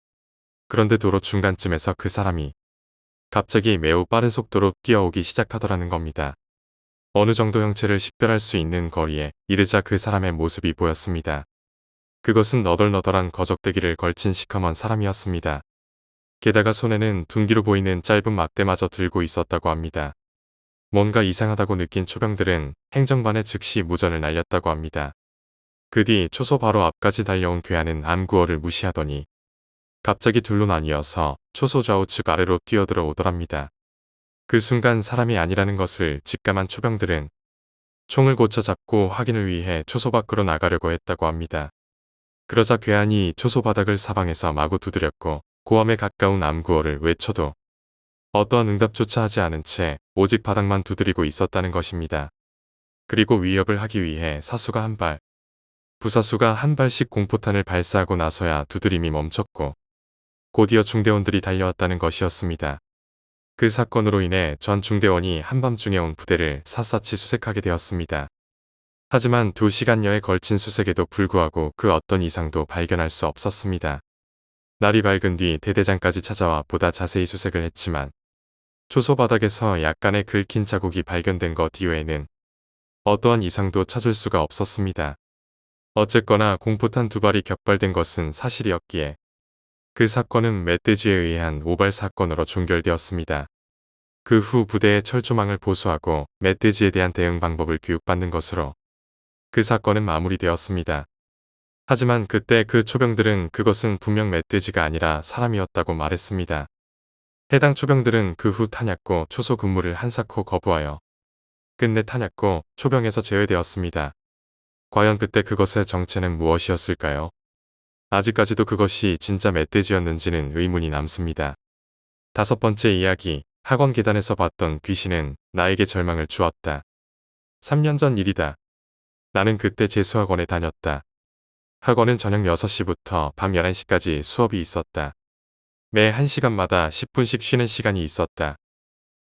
그런데 도로 중간쯤에서 그 사람이 갑자기 매우 빠른 속도로 뛰어오기 시작하더라는 겁니다. 어느 정도 형체를 식별할 수 있는 거리에 이르자 그 사람의 모습이 보였습니다. 그것은 너덜너덜한 거적대기를 걸친 시커먼 사람이었습니다. 게다가 손에는 둔기로 보이는 짧은 막대마저 들고 있었다고 합니다. 뭔가 이상하다고 느낀 초병들은 행정반에 즉시 무전을 날렸다고 합니다. 그 뒤 초소 바로 앞까지 달려온 괴한은 암구어를 무시하더니 갑자기 둘로 나뉘어서 초소 좌우측 아래로 뛰어들어 오더랍니다. 그 순간 사람이 아니라는 것을 직감한 초병들은 총을 고쳐 잡고 확인을 위해 초소 밖으로 나가려고 했다고 합니다. 그러자 괴한이 초소 바닥을 사방에서 마구 두드렸고 고함에 가까운 암구어를 외쳐도 어떠한 응답조차 하지 않은 채 오직 바닥만 두드리고 있었다는 것입니다. 그리고 위협을 하기 위해 사수가 한 발, 부사수가 한 발씩 공포탄을 발사하고 나서야 두드림이 멈췄고 곧이어 중대원들이 달려왔다는 것이었습니다. 그 사건으로 인해 전 중대원이 한밤중에 온 부대를 샅샅이 수색하게 되었습니다. 하지만 2시간여에 걸친 수색에도 불구하고 그 어떤 이상도 발견할 수 없었습니다. 날이 밝은 뒤 대대장까지 찾아와 보다 자세히 수색을 했지만 초소 바닥에서 약간의 긁힌 자국이 발견된 것 이외에는 어떠한 이상도 찾을 수가 없었습니다. 어쨌거나 공포탄 2발이 격발된 것은 사실이었기에 그 사건은 멧돼지에 의한 오발 사건으로 종결되었습니다. 그 후 부대의 철조망을 보수하고 멧돼지에 대한 대응 방법을 교육받는 것으로 그 사건은 마무리되었습니다. 하지만 그때 그 초병들은 그것은 분명 멧돼지가 아니라 사람이었다고 말했습니다. 해당 초병들은 그 후 탄약고 초소 근무를 한사코 거부하여 끝내 탄약고 초병에서 제외되었습니다. 과연 그때 그것의 정체는 무엇이었을까요? 아직까지도 그것이 진짜 멧돼지였는지는 의문이 남습니다. 5번째 이야기, 학원 계단에서 봤던 귀신은 나에게 절망을 주었다. 3년 전 일이다. 나는 그때 재수학원에 다녔다. 학원은 저녁 6시부터 밤 11시까지 수업이 있었다. 매 1시간마다 10분씩 쉬는 시간이 있었다.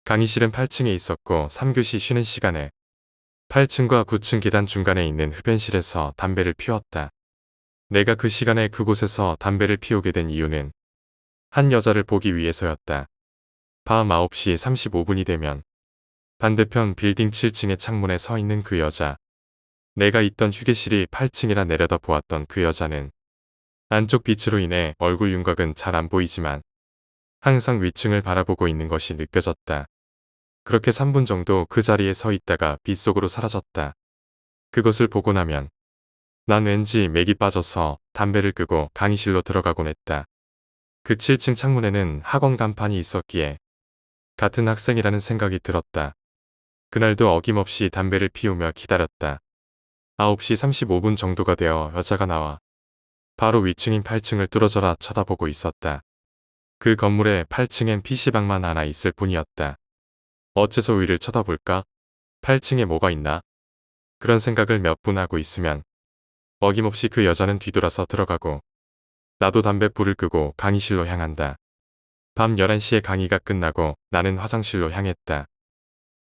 강의실은 8층에 있었고 3교시 쉬는 시간에 8층과 9층 계단 중간에 있는 흡연실에서 담배를 피웠다. 내가 그 시간에 그곳에서 담배를 피우게 된 이유는 한 여자를 보기 위해서였다. 밤 9시 35분이 되면 반대편 빌딩 7층의 창문에 서 있는 그 여자. 내가 있던 휴게실이 8층이라 내려다 보았던 그 여자는 안쪽 빛으로 인해 얼굴 윤곽은 잘 안 보이지만 항상 위층을 바라보고 있는 것이 느껴졌다. 그렇게 3분 정도 그 자리에 서 있다가 빛 속으로 사라졌다. 그것을 보고 나면 난 왠지 맥이 빠져서 담배를 끄고 강의실로 들어가곤 했다. 그 7층 창문에는 학원 간판이 있었기에 같은 학생이라는 생각이 들었다. 그날도 어김없이 담배를 피우며 기다렸다. 9시 35분 정도가 되어 여자가 나와 바로 위층인 8층을 뚫어져라 쳐다보고 있었다. 그 건물에 8층엔 PC방만 하나 있을 뿐이었다. 어째서 위를 쳐다볼까? 8층에 뭐가 있나? 그런 생각을 몇 분 하고 있으면 어김없이 그 여자는 뒤돌아서 들어가고 나도 담배 불을 끄고 강의실로 향한다. 밤 11시에 강의가 끝나고 나는 화장실로 향했다.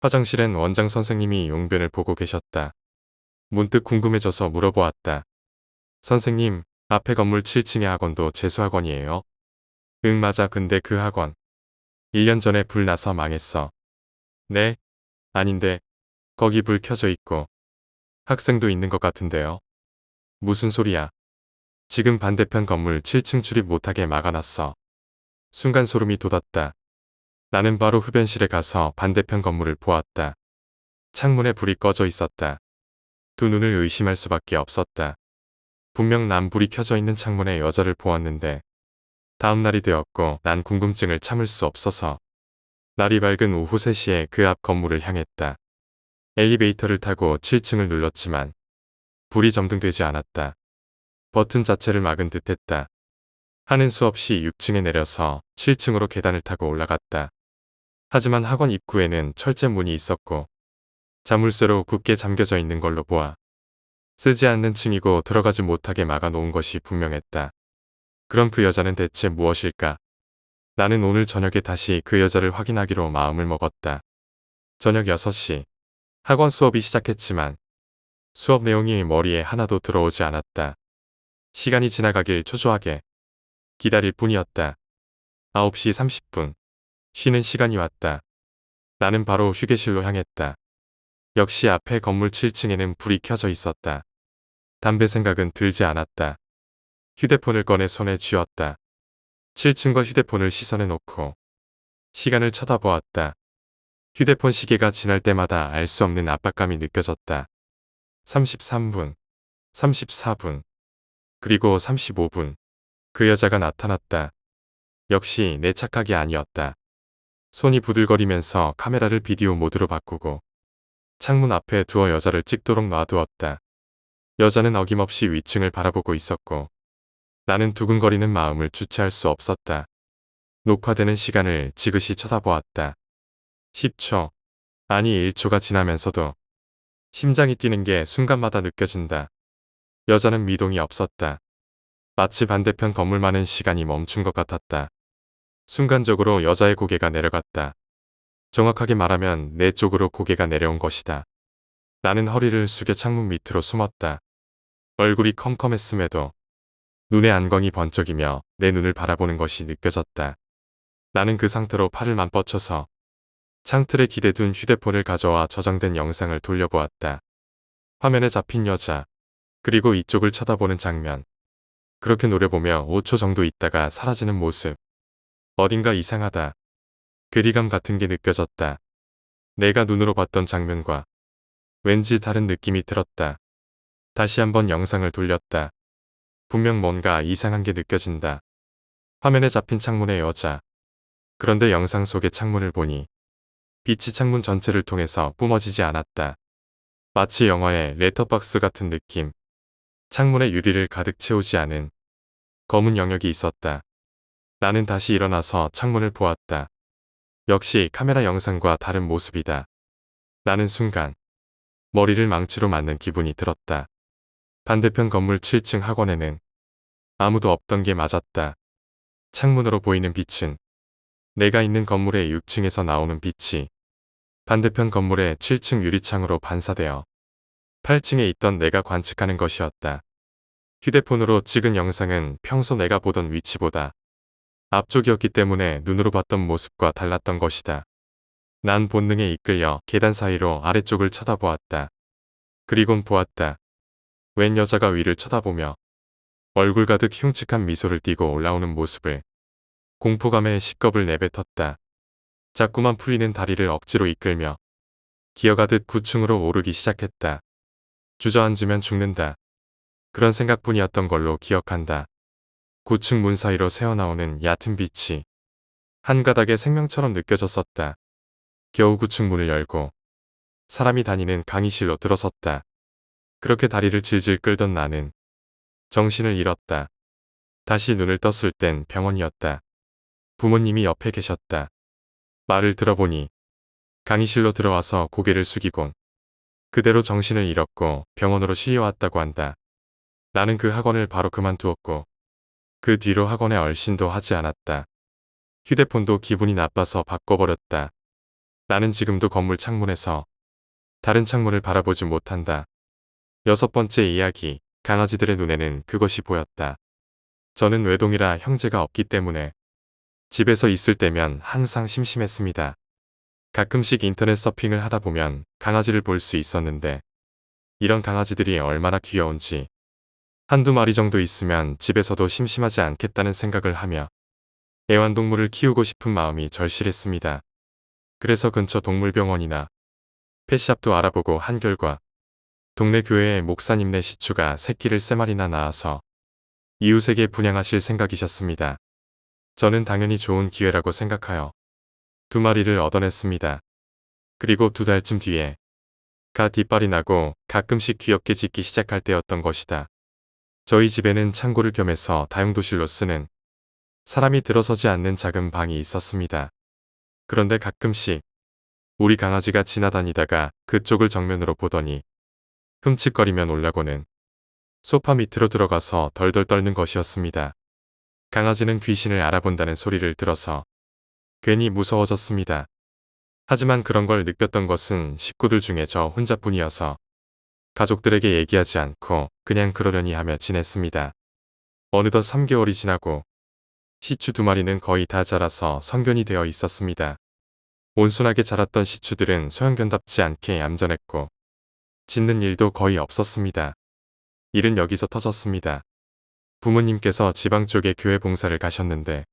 화장실엔 원장 선생님이 용변을 보고 계셨다. 문득 궁금해져서 물어보았다. 선생님, 앞에 건물 7층의 학원도 재수학원이에요? 응 맞아. 근데 그 학원 1년 전에 불 나서 망했어. 네? 아닌데 거기 불 켜져 있고 학생도 있는 것 같은데요. 무슨 소리야. 지금 반대편 건물 7층 출입 못하게 막아놨어. 순간 소름이 돋았다. 나는 바로 흡연실에 가서 반대편 건물을 보았다. 창문에 불이 꺼져 있었다. 두 눈을 의심할 수밖에 없었다. 분명 난 불이 켜져 있는 창문에 여자를 보았는데 다음 날이 되었고 난 궁금증을 참을 수 없어서 날이 밝은 오후 3시에 그 앞 건물을 향했다. 엘리베이터를 타고 7층을 눌렀지만 불이 점등되지 않았다. 버튼 자체를 막은 듯 했다. 하는 수 없이 6층에 내려서 7층으로 계단을 타고 올라갔다. 하지만 학원 입구에는 철제 문이 있었고 자물쇠로 굳게 잠겨져 있는 걸로 보아 쓰지 않는 층이고 들어가지 못하게 막아놓은 것이 분명했다. 그럼 그 여자는 대체 무엇일까? 나는 오늘 저녁에 다시 그 여자를 확인하기로 마음을 먹었다. 저녁 6시. 학원 수업이 시작했지만 수업 내용이 머리에 하나도 들어오지 않았다. 시간이 지나가길 초조하게 기다릴 뿐이었다. 9시 30분. 쉬는 시간이 왔다. 나는 바로 휴게실로 향했다. 역시 앞에 건물 7층에는 불이 켜져 있었다. 담배 생각은 들지 않았다. 휴대폰을 꺼내 손에 쥐었다. 7층과 휴대폰을 시선에 놓고 시간을 쳐다보았다. 휴대폰 시계가 지날 때마다 알 수 없는 압박감이 느껴졌다. 33분, 34분, 그리고 35분. 그 여자가 나타났다. 역시 내 착각이 아니었다. 손이 부들거리면서 카메라를 비디오 모드로 바꾸고 창문 앞에 두어 여자를 찍도록 놔두었다. 여자는 어김없이 위층을 바라보고 있었고 나는 두근거리는 마음을 주체할 수 없었다. 녹화되는 시간을 지그시 쳐다보았다. 10초, 아니 1초가 지나면서도 심장이 뛰는 게 순간마다 느껴진다. 여자는 미동이 없었다. 마치 반대편 건물만은 시간이 멈춘 것 같았다. 순간적으로 여자의 고개가 내려갔다. 정확하게 말하면 내 쪽으로 고개가 내려온 것이다. 나는 허리를 숙여 창문 밑으로 숨었다. 얼굴이 컴컴했음에도 눈에 안광이 번쩍이며 내 눈을 바라보는 것이 느껴졌다. 나는 그 상태로 팔을 뻗쳐서 창틀에 기대둔 휴대폰을 가져와 저장된 영상을 돌려보았다. 화면에 잡힌 여자, 그리고 이쪽을 쳐다보는 장면. 그렇게 노려보며 5초 정도 있다가 사라지는 모습. 어딘가 이상하다. 괴리감 같은 게 느껴졌다. 내가 눈으로 봤던 장면과 왠지 다른 느낌이 들었다. 다시 한번 영상을 돌렸다. 분명 뭔가 이상한 게 느껴진다. 화면에 잡힌 창문의 여자. 그런데 영상 속의 창문을 보니 빛이 창문 전체를 통해서 뿜어지지 않았다. 마치 영화의 레터박스 같은 느낌. 창문의 유리를 가득 채우지 않은 검은 영역이 있었다. 나는 다시 일어나서 창문을 보았다. 역시 카메라 영상과 다른 모습이다. 나는 순간 머리를 망치로 맞는 기분이 들었다. 반대편 건물 7층 학원에는 아무도 없던 게 맞았다. 창문으로 보이는 빛은 내가 있는 건물의 6층에서 나오는 빛이 반대편 건물의 7층 유리창으로 반사되어 8층에 있던 내가 관측하는 것이었다. 휴대폰으로 찍은 영상은 평소 내가 보던 위치보다 앞쪽이었기 때문에 눈으로 봤던 모습과 달랐던 것이다. 난 본능에 이끌려 계단 사이로 아래쪽을 쳐다보았다. 그리곤 보았다. 웬 여자가 위를 쳐다보며 얼굴 가득 흉측한 미소를 띠고 올라오는 모습을. 공포감에 식겁을 내뱉었다. 자꾸만 풀리는 다리를 억지로 이끌며 기어가듯 9층으로 오르기 시작했다. 주저앉으면 죽는다. 그런 생각뿐이었던 걸로 기억한다. 9층 문 사이로 새어나오는 얕은 빛이 한 가닥의 생명처럼 느껴졌었다. 겨우 9층 문을 열고 사람이 다니는 강의실로 들어섰다. 그렇게 다리를 질질 끌던 나는 정신을 잃었다. 다시 눈을 떴을 땐 병원이었다. 부모님이 옆에 계셨다. 말을 들어보니 강의실로 들어와서 고개를 숙이곤 그대로 정신을 잃었고 병원으로 실려왔다고 한다. 나는 그 학원을 바로 그만두었고 그 뒤로 학원에 얼씬도 하지 않았다. 휴대폰도 기분이 나빠서 바꿔버렸다. 나는 지금도 건물 창문에서 다른 창문을 바라보지 못한다. 6번째 이야기, 강아지들의 눈에는 그것이 보였다. 저는 외동이라 형제가 없기 때문에 집에서 있을 때면 항상 심심했습니다. 가끔씩 인터넷 서핑을 하다 보면 강아지를 볼 수 있었는데 이런 강아지들이 얼마나 귀여운지 한두 마리 정도 있으면 집에서도 심심하지 않겠다는 생각을 하며 애완동물을 키우고 싶은 마음이 절실했습니다. 그래서 근처 동물병원이나 펫샵도 알아보고 한결과 동네 교회의 목사님네 시추가 새끼를 3마리나 낳아서 이웃에게 분양하실 생각이셨습니다. 저는 당연히 좋은 기회라고 생각하여 2마리를 얻어냈습니다. 그리고 2달쯤 뒤에 가 뒷발이 나고 가끔씩 귀엽게 짖기 시작할 때였던 것이다. 저희 집에는 창고를 겸해서 다용도실로 쓰는 사람이 들어서지 않는 작은 방이 있었습니다. 그런데 가끔씩 우리 강아지가 지나다니다가 그쪽을 정면으로 보더니 흠칫거리며 놀라고는 소파 밑으로 들어가서 덜덜 떨는 것이었습니다. 강아지는 귀신을 알아본다는 소리를 들어서 괜히 무서워졌습니다. 하지만 그런 걸 느꼈던 것은 식구들 중에 저 혼자뿐이어서 가족들에게 얘기하지 않고 그냥 그러려니 하며 지냈습니다. 어느덧 3개월이 지나고 시추 2마리는 거의 다 자라서 성견이 되어 있었습니다. 온순하게 자랐던 시추들은 소형견답지 않게 얌전했고 짖는 일도 거의 없었습니다. 일은 여기서 터졌습니다. 부모님께서 지방 쪽에 교회 봉사를 가셨는데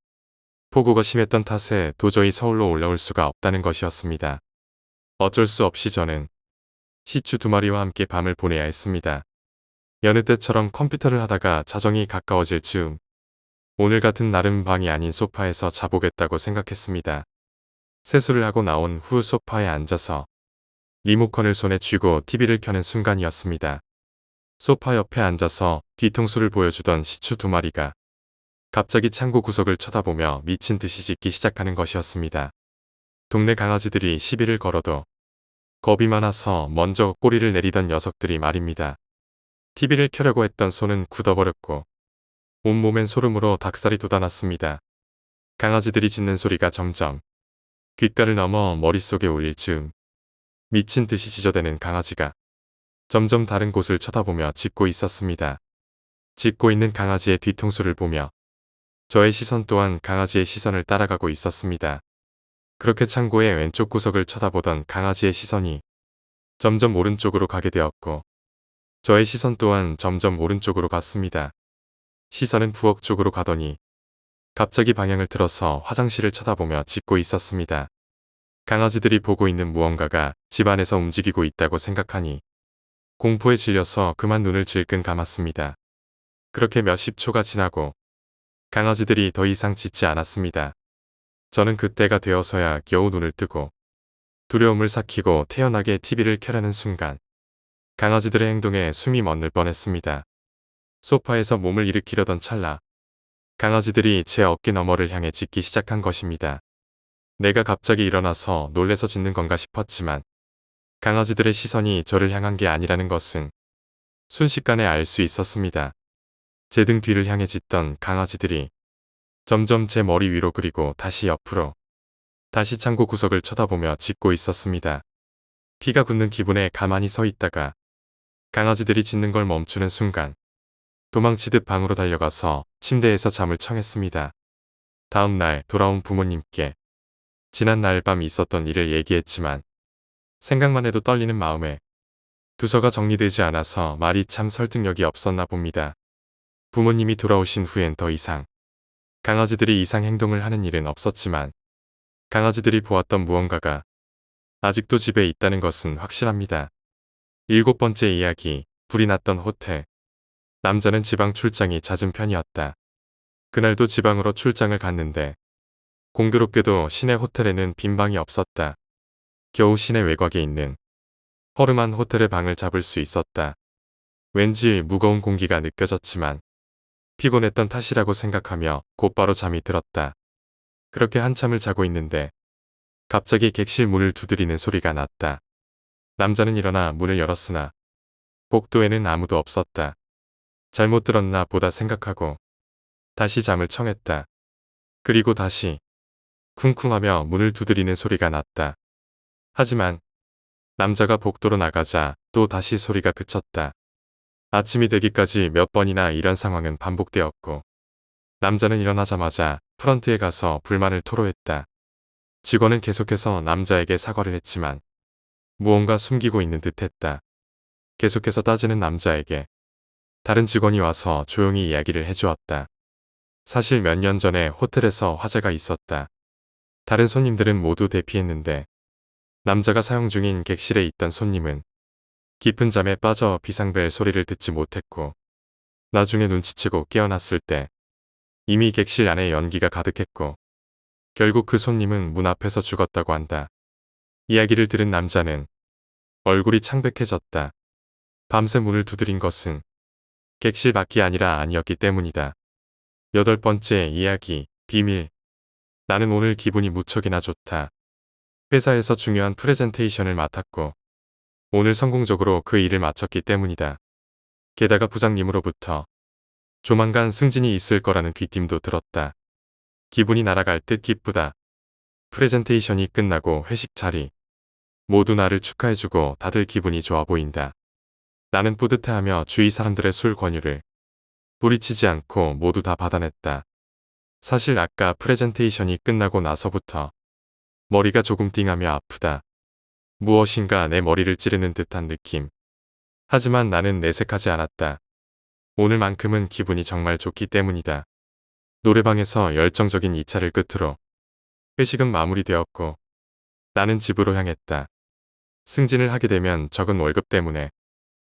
폭우가 심했던 탓에 도저히 서울로 올라올 수가 없다는 것이었습니다. 어쩔 수 없이 저는 시추 2마리와 함께 밤을 보내야 했습니다. 여느 때처럼 컴퓨터를 하다가 자정이 가까워질 즈음 오늘 같은 날은 방이 아닌 소파에서 자보겠다고 생각했습니다. 세수를 하고 나온 후 소파에 앉아서 리모컨을 손에 쥐고 TV를 켜는 순간이었습니다. 소파 옆에 앉아서 뒤통수를 보여주던 시추 2마리가 갑자기 창고 구석을 쳐다보며 미친 듯이 짖기 시작하는 것이었습니다. 동네 강아지들이 시비를 걸어도 겁이 많아서 먼저 꼬리를 내리던 녀석들이 말입니다. TV를 켜려고 했던 손은 굳어버렸고 온몸엔 소름으로 닭살이 돋아났습니다. 강아지들이 짖는 소리가 점점 귓가를 넘어 머릿속에 울릴 즈음 미친 듯이 짖어대는 강아지가 점점 다른 곳을 쳐다보며 짖고 있었습니다. 짖고 있는 강아지의 뒤통수를 보며 저의 시선 또한 강아지의 시선을 따라가고 있었습니다. 그렇게 창고의 왼쪽 구석을 쳐다보던 강아지의 시선이 점점 오른쪽으로 가게 되었고 저의 시선 또한 점점 오른쪽으로 갔습니다. 시선은 부엌 쪽으로 가더니 갑자기 방향을 틀어서 화장실을 쳐다보며 짖고 있었습니다. 강아지들이 보고 있는 무언가가 집 안에서 움직이고 있다고 생각하니 공포에 질려서 그만 눈을 질끈 감았습니다. 그렇게 몇십 초가 지나고 강아지들이 더 이상 짖지 않았습니다. 저는 그때가 되어서야 겨우 눈을 뜨고 두려움을 삭히고 태연하게 TV를 켜려는 순간 강아지들의 행동에 숨이 멎을 뻔했습니다. 소파에서 몸을 일으키려던 찰나 강아지들이 제 어깨 너머를 향해 짖기 시작한 것입니다. 내가 갑자기 일어나서 놀래서 짖는 건가 싶었지만 강아지들의 시선이 저를 향한 게 아니라는 것은 순식간에 알 수 있었습니다. 제 등 뒤를 향해 짖던 강아지들이 점점 제 머리 위로 그리고 다시 옆으로 다시 창고 구석을 쳐다보며 짖고 있었습니다. 피가 굳는 기분에 가만히 서 있다가 강아지들이 짖는 걸 멈추는 순간 도망치듯 방으로 달려가서 침대에서 잠을 청했습니다. 다음 날 돌아온 부모님께 지난 날 밤 있었던 일을 얘기했지만 생각만 해도 떨리는 마음에 두서가 정리되지 않아서 말이 참 설득력이 없었나 봅니다. 부모님이 돌아오신 후엔 더 이상 강아지들이 이상 행동을 하는 일은 없었지만 강아지들이 보았던 무언가가 아직도 집에 있다는 것은 확실합니다. 7번째 이야기, 불이 났던 호텔. 남자는 지방 출장이 잦은 편이었다. 그날도 지방으로 출장을 갔는데 공교롭게도 시내 호텔에는 빈 방이 없었다. 겨우 시내 외곽에 있는 허름한 호텔의 방을 잡을 수 있었다. 왠지 무거운 공기가 느껴졌지만 피곤했던 탓이라고 생각하며 곧바로 잠이 들었다. 그렇게 한참을 자고 있는데 갑자기 객실 문을 두드리는 소리가 났다. 남자는 일어나 문을 열었으나 복도에는 아무도 없었다. 잘못 들었나 보다 생각하고 다시 잠을 청했다. 그리고 다시 쿵쿵하며 문을 두드리는 소리가 났다. 하지만 남자가 복도로 나가자 또 다시 소리가 그쳤다. 아침이 되기까지 몇 번이나 이런 상황은 반복되었고 남자는 일어나자마자 프런트에 가서 불만을 토로했다. 직원은 계속해서 남자에게 사과를 했지만 무언가 숨기고 있는 듯했다. 계속해서 따지는 남자에게 다른 직원이 와서 조용히 이야기를 해주었다. 사실 몇 년 전에 호텔에서 화재가 있었다. 다른 손님들은 모두 대피했는데 남자가 사용 중인 객실에 있던 손님은 깊은 잠에 빠져 비상벨 소리를 듣지 못했고 나중에 눈치채고 깨어났을 때 이미 객실 안에 연기가 가득했고 결국 그 손님은 문 앞에서 죽었다고 한다. 이야기를 들은 남자는 얼굴이 창백해졌다. 밤새 문을 두드린 것은 객실 밖이 아니라 아니었기 때문이다. 8번째 이야기, 비밀. 나는 오늘 기분이 무척이나 좋다. 회사에서 중요한 프레젠테이션을 맡았고 오늘 성공적으로 그 일을 마쳤기 때문이다. 게다가 부장님으로부터 조만간 승진이 있을 거라는 귀띔도 들었다. 기분이 날아갈 듯 기쁘다. 프레젠테이션이 끝나고 회식 자리. 모두 나를 축하해주고 다들 기분이 좋아 보인다. 나는 뿌듯해하며 주위 사람들의 술 권유를 뿌리치지 않고 모두 다 받아냈다. 사실 아까 프레젠테이션이 끝나고 나서부터 머리가 조금 띵하며 아프다. 무엇인가 내 머리를 찌르는 듯한 느낌. 하지만 나는 내색하지 않았다. 오늘만큼은 기분이 정말 좋기 때문이다. 노래방에서 열정적인 2차를 끝으로 회식은 마무리되었고 나는 집으로 향했다. 승진을 하게 되면 적은 월급 때문에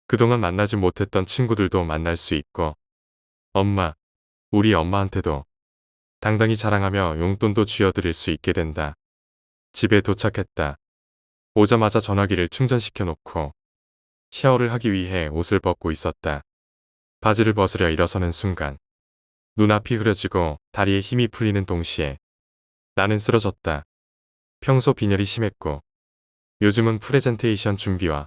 그동안 만나지 못했던 친구들도 만날 수 있고 엄마, 우리 엄마한테도 당당히 자랑하며 용돈도 쥐어드릴 수 있게 된다. 집에 도착했다. 오자마자 전화기를 충전시켜 놓고 샤워를 하기 위해 옷을 벗고 있었다. 바지를 벗으려 일어서는 순간 눈앞이 흐려지고 다리에 힘이 풀리는 동시에 나는 쓰러졌다. 평소 빈혈이 심했고 요즘은 프레젠테이션 준비와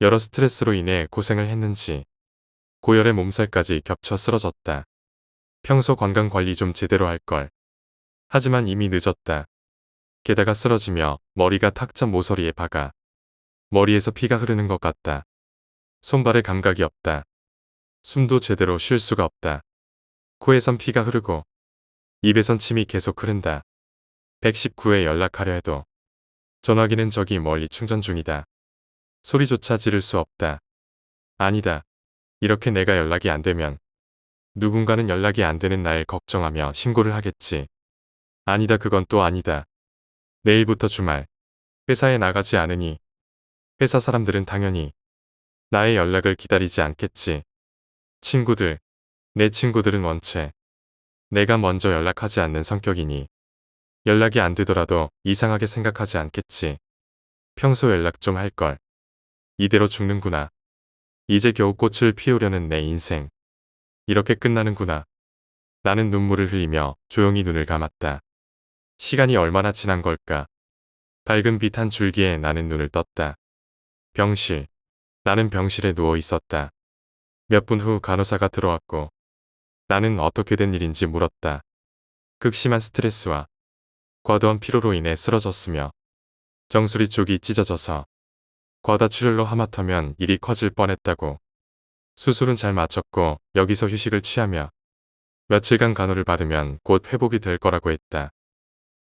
여러 스트레스로 인해 고생을 했는지 고열에 몸살까지 겹쳐 쓰러졌다. 평소 건강 관리 좀 제대로 할 걸. 하지만 이미 늦었다. 게다가 쓰러지며 머리가 탁자 모서리에 박아 머리에서 피가 흐르는 것 같다. 손발에 감각이 없다. 숨도 제대로 쉴 수가 없다. 코에선 피가 흐르고 입에선 침이 계속 흐른다. 119에 연락하려 해도 전화기는 저기 멀리 충전 중이다. 소리조차 지를 수 없다. 아니다. 이렇게 내가 연락이 안 되면 누군가는 연락이 안 되는 날 걱정하며 신고를 하겠지. 아니다. 그건 또 아니다. 내일부터 주말. 회사에 나가지 않으니 회사 사람들은 당연히 나의 연락을 기다리지 않겠지. 친구들, 내 친구들은 원체 내가 먼저 연락하지 않는 성격이니 연락이 안 되더라도 이상하게 생각하지 않겠지. 평소 연락 좀 할 걸. 이대로 죽는구나. 이제 겨우 꽃을 피우려는 내 인생. 이렇게 끝나는구나. 나는 눈물을 흘리며 조용히 눈을 감았다. 시간이 얼마나 지난 걸까. 밝은 빛 한 줄기에 나는 눈을 떴다. 병실. 나는 병실에 누워 있었다. 몇 분 후 간호사가 들어왔고 나는 어떻게 된 일인지 물었다. 극심한 스트레스와 과도한 피로로 인해 쓰러졌으며 정수리 쪽이 찢어져서 과다출혈로 하마터면 일이 커질 뻔했다고. 수술은 잘 마쳤고 여기서 휴식을 취하며 며칠간 간호를 받으면 곧 회복이 될 거라고 했다.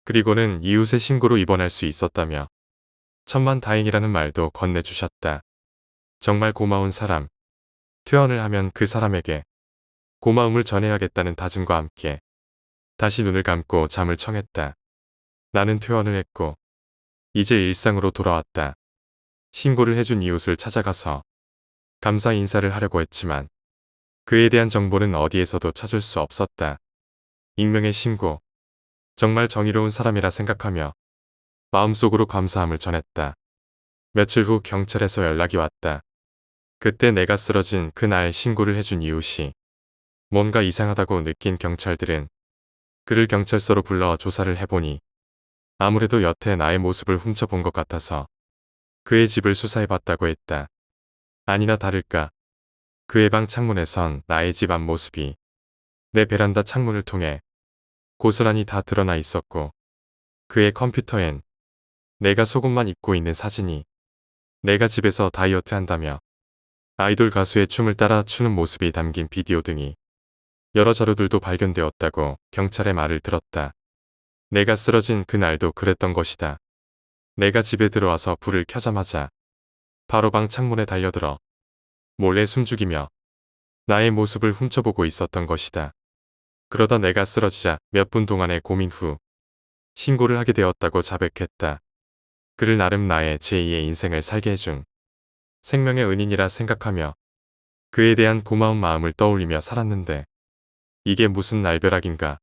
그리고는 이웃의 신고로 입원할 수 있었다며 천만다행이라는 말도 건네주셨다. 정말 고마운 사람. 퇴원을 하면 그 사람에게 고마움을 전해야겠다는 다짐과 함께 다시 눈을 감고 잠을 청했다. 나는 퇴원을 했고 이제 일상으로 돌아왔다. 신고를 해준 이웃을 찾아가서 감사 인사를 하려고 했지만 그에 대한 정보는 어디에서도 찾을 수 없었다. 익명의 신고. 정말 정의로운 사람이라 생각하며 마음속으로 감사함을 전했다. 며칠 후 경찰에서 연락이 왔다. 그때 내가 쓰러진 그날 신고를 해준 이웃이 뭔가 이상하다고 느낀 경찰들은 그를 경찰서로 불러 조사를 해보니 아무래도 여태 나의 모습을 훔쳐본 것 같아서 그의 집을 수사해봤다고 했다. 아니나 다를까 그의 방 창문에선 나의 집 앞모습이 내 베란다 창문을 통해 고스란히 다 드러나 있었고 그의 컴퓨터엔 내가 속옷만 입고 있는 사진이 내가 집에서 다이어트 한다며 아이돌 가수의 춤을 따라 추는 모습이 담긴 비디오 등이 여러 자료들도 발견되었다고 경찰의 말을 들었다. 내가 쓰러진 그날도 그랬던 것이다. 내가 집에 들어와서 불을 켜자마자 바로 방 창문에 달려들어 몰래 숨죽이며 나의 모습을 훔쳐보고 있었던 것이다. 그러다 내가 쓰러지자 몇 분 동안의 고민 후 신고를 하게 되었다고 자백했다. 그를 나름 나의 제2의 인생을 살게 해준 생명의 은인이라 생각하며 그에 대한 고마운 마음을 떠올리며 살았는데 이게 무슨 날벼락인가.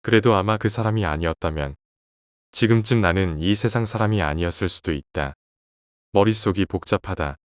그래도 아마 그 사람이 아니었다면 지금쯤 나는 이 세상 사람이 아니었을 수도 있다. 머릿속이 복잡하다.